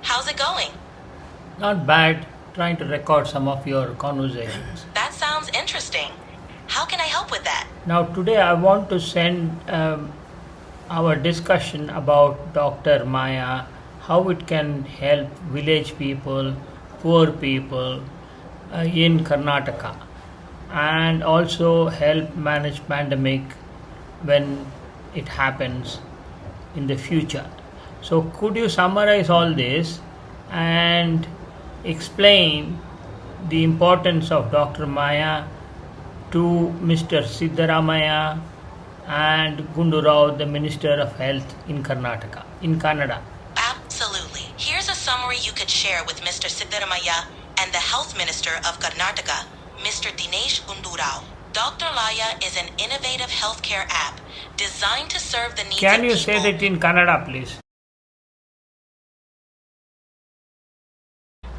How's it going? Not bad. Trying to record some of your conversations. That sounds interesting. How can I help with that? Now, today I want to send our discussion about Dr. Maya, how it can help village people, poor people in Karnataka, and also help manage pandemic when it happens in the future. So, could you summarize all this and explain the importance of Dr. Maya to Mr. Siddaramaya and Gundu Rao, the Minister of Health in Karnataka, in Kannada? Absolutely. Here's a summary you could share with Mr. Siddaramaya and the Health Minister of Karnataka, Mr. Dinesh Gundu Rao. Dr. Laya is an innovative healthcare app designed to serve the needs Can of you people. say that in Kannada, please?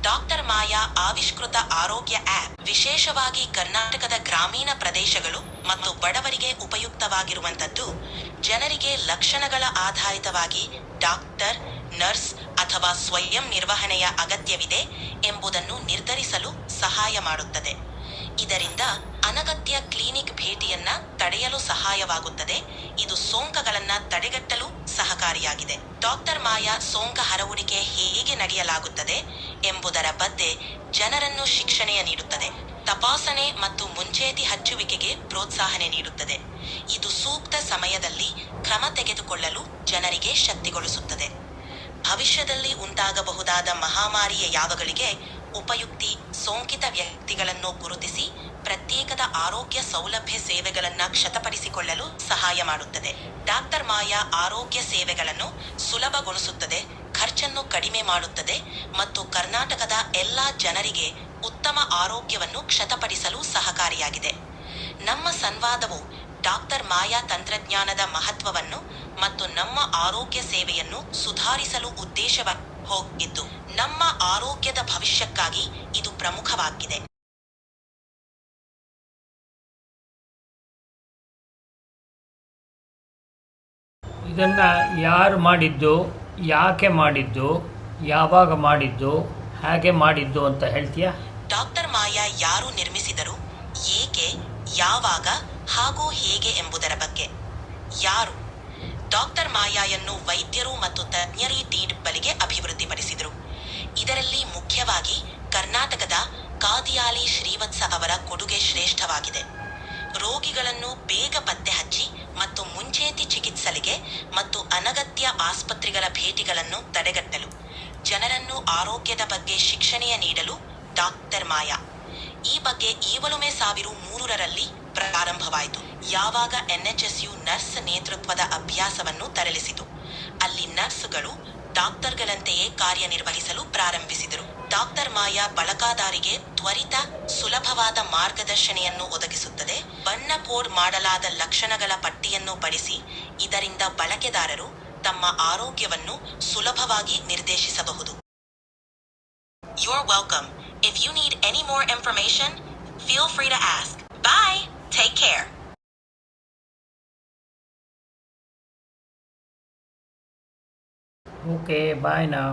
Doctor Maya ಆವಿಷ್ಕೃತ ಆರೋಗ್ಯ app ವಿಶೇಷವಾಗಿ ಕರ್ನಾಟಕದ ಗ್ರಾಮೀಣ ಪ್ರದೇಶಗಳು ಮತ್ತು ಬಡವರಿಗೆ ಉಪಯುಕ್ತವಾಗಿರುವಂತದ್ದು. ಜನರಿಗೆ ಲಕ್ಷಣಗಳ ಆಧಾರಿತವಾಗಿ ಡಾಕ್ಟರ್, ನರ್ಸ್ ಅಥವಾ ಸ್ವಯಂ ನಿರ್ವಹಣೆಯ ಅಗತ್ಯವಿದೆ ಎಂಬುದನ್ನು ನಿರ್ಧರಿಸಲು ಸಹಾಯ ಮಾಡುತ್ತದೆ. ಇದರಿಂದ ಅನಗತ್ಯ ಕ್ಲಿನಿಕ್ ಭೇಟಿಯನ್ನ ತಡೆಯಲು ಸಹಾಯವಾಗುತ್ತದೆ. ಇದು ಸೋಂಕಗಳನ್ನ ತಡೆಗಟ್ಟಲು ಸಹಕಾರಿಯಾಗಿದೆ. ಡಾಕ್ಟರ್ ಮಾಯಾ ಸೋಂಕ ಹರಡುವಿಕೆ ಹೇಗೆ ನಡೆಯಲಾಗುತ್ತದೆ ಎಂಬುದರ ಬಗ್ಗೆ ಜನರನ್ನು ಶಿಕ್ಷಣೆಯ ನೀಡುತ್ತದೆ. ತಪಾಸಣೆ ಮತ್ತು ಮುಂಚೇತಿ ಹಚ್ಚುವಿಕೆಗೆ ಪ್ರೋತ್ಸಾಹನೆ ನೀಡುತ್ತದೆ. ಇದು ಸೂಕ್ತ ಸಮಯದಲ್ಲಿ ಕ್ರಮ ತೆಗೆದುಕೊಳ್ಳಲು ಜನರಿಗೆ ಶಕ್ತಿಗೊಳಿಸುತ್ತದೆ. ಭವಿಷ್ಯದಲ್ಲಿ ಉಂಟಾಗಬಹುದಾದ ಮಹಾಮಾರಿಯ ಯಾವಗಳಿಗೆ ಉಪಯುಕ್ತಿ ಸೋಂಕಿತ ವ್ಯಕ್ತಿಗಳನ್ನು ಗುರುತಿಸಿ ಪ್ರತ್ಯೇಕದ ಆರೋಗ್ಯ ಸೌಲಭ್ಯ ಸೇವೆಗಳನ್ನು ಖಚಿತಪಡಿಸಿಕೊಳ್ಳಲು ಸಹಾಯ ಮಾಡುತ್ತದೆ. ಡಾಕ್ಟರ್ ಮಾಯಾ ಆರೋಗ್ಯ ಸೇವೆಗಳನ್ನು ಸುಲಭಗೊಳಿಸುತ್ತದೆ, ಖರ್ಚನ್ನು ಕಡಿಮೆ ಮಾಡುತ್ತದೆ ಮತ್ತು ಕರ್ನಾಟಕದ ಎಲ್ಲಾ ಜನರಿಗೆ ಉತ್ತಮ ಆರೋಗ್ಯವನ್ನು ಖಚಿತಪಡಿಸಲು ಸಹಕಾರಿಯಾಗಿದೆ. ನಮ್ಮ ಸಂವಾದವು ಡಾಕ್ಟರ್ ಮಾಯಾ ತಂತ್ರಜ್ಞಾನದ ಮಹತ್ವವನ್ನು ಮತ್ತು ನಮ್ಮ ಆರೋಗ್ಯ ಸೇವೆಯನ್ನು ಸುಧಾರಿಸಲು ಉದ್ದೇಶವಾಗಿ ಹೋಗಿದ್ದು, ನಮ್ಮ ಆರೋಗ್ಯದ ಭವಿಷ್ಯಕ್ಕಾಗಿ ಇದು ಪ್ರಮುಖವಾಗಿದೆ. ಇದನ್ನ ಯಾರು ಮಾಡಿದ್ದು, ಯಾಕೆ ಮಾಡಿದ್ದು, ಯಾವಾಗ ಮಾಡಿದ್ದು, ಹೇಗೆ ಮಾಡಿದ್ದು ಅಂತ ಹೇಳ್ತೀಯಾ? ಡಾಕ್ಟರ್ ಮಾಯಾ ಯಾರು ನಿರ್ಮಿಸಿದರು, ಏಕೆ, ಯಾವಾಗ ಹಾಗೂ ಹೇಗೆ ಎಂಬುದರ ಬಗ್ಗೆ. ಯಾರು? ಡಾಕ್ಟರ್ ಮಾಯಾಯನ್ನು ವೈದ್ಯರು ಮತ್ತು ತಜ್ಞರಿ ಬಳಿಗೆ ಅಭಿವೃದ್ಧಿಪಡಿಸಿದರು. ಇದರಲ್ಲಿ ಮುಖ್ಯವಾಗಿ ಕರ್ನಾಟಕದ ಕಾದಿಯಾಲಿ ಶ್ರೀವತ್ಸ ಅವರ ಕೊಡುಗೆ ಶ್ರೇಷ್ಠವಾಗಿದೆ. ರೋಗಿಗಳನ್ನು ಬೇಗ ಪತ್ತೆ ಹಚ್ಚಿ ಮತ್ತು ಮುಂಚೇತಿ ಚಿಕಿತ್ಸೆಗೆ ಮತ್ತು ಅನಗತ್ಯ ಆಸ್ಪತ್ರೆಗಳ ಭೇಟಿಗಳನ್ನು ತಡೆಗಟ್ಟಲು ಜನರನ್ನು ಆರೋಗ್ಯದ ಬಗ್ಗೆ ಶಿಕ್ಷಣೆಯ ನೀಡಲು ಡಾಕ್ಟರ್ ಮಾಯಾ. ಈ ಬಗ್ಗೆ 2003ರಲ್ಲಿ ಪ್ರಾರಂಭವಾಯಿತು, ಯಾವಾಗ NHSU ನರ್ಸ್ ನೇತೃತ್ವದ ಅಭ್ಯಾಸವನ್ನು ತರಲಿಸಿತು. ಅಲ್ಲಿ ನರ್ಸ್ಗಳು ಡಾಕ್ಟರ್ಗಳಂತೆಯೇ ಕಾರ್ಯನಿರ್ವಹಿಸಲು ಪ್ರಾರಂಭಿಸಿದರು. ಡಾಕ್ಟರ್ ಮಾಯಾ ಬಳಕೆದಾರರಿಗೆ ತ್ವರಿತ, ಸುಲಭವಾದ ಮಾರ್ಗದರ್ಶನೆಯನ್ನು ಒದಗಿಸುತ್ತದೆ. ಬಣ್ಣ ಕೋಡ್ ಮಾಡಲಾದ ಲಕ್ಷಣಗಳ ಪಟ್ಟಿಯನ್ನು ಪಡಿಸಿ, ಇದರಿಂದ ಬಳಕೆದಾರರು ತಮ್ಮ ಆರೋಗ್ಯವನ್ನು ಸುಲಭವಾಗಿ ನಿರ್ದೇಶಿಸಬಹುದು. You're welcome. If you need any more information, feel free to ask. Bye. Take care. Okay, bye now.